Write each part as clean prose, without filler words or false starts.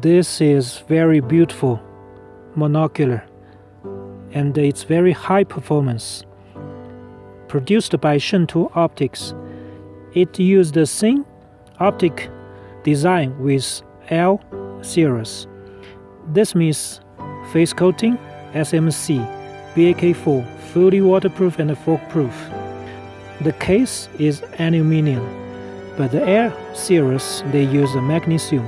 This is very beautiful monocular, and it's very high performance. Produced by Shuntu Optics, it used the same optic design with L series. This means face coating, SMC, BAK4, fully waterproof and fog-proof. The case is aluminum, but the L series they use magnesium.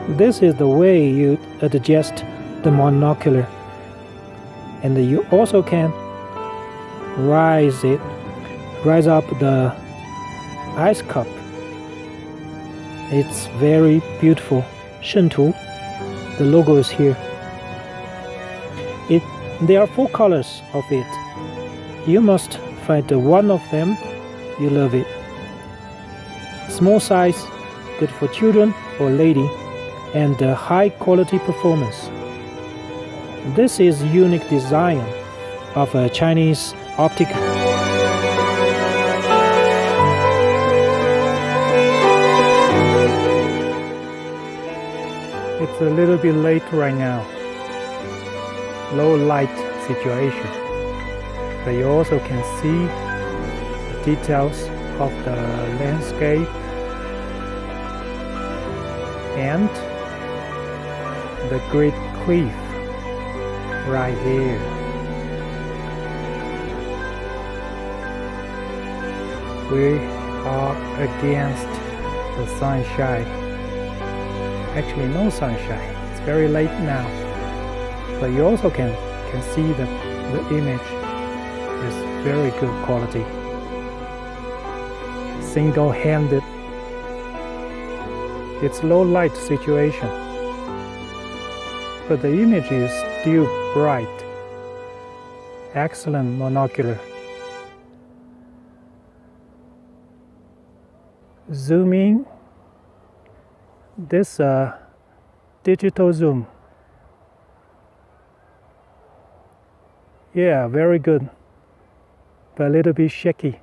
This is the way you adjust the monocular, and you also can rise up the ice cup. It's very beautiful. Shuntu, the logo is here. There are 4 colors of it. You must find one of them you love it. Small size, good for children or lady, and high quality performance. This is unique design of a Chinese optic. It's a little bit late right now. Low light situation, but you also can see the details of the landscape and the great cliff right here. We are against the sunshine. Actually, no sunshine. It's very late now, but you also can see that the image is very good quality. Single-handed. It's low light situation, but the image is still bright. Excellent monocular. Zoom in. This digital zoom. Yeah, very good, but a little bit shaky.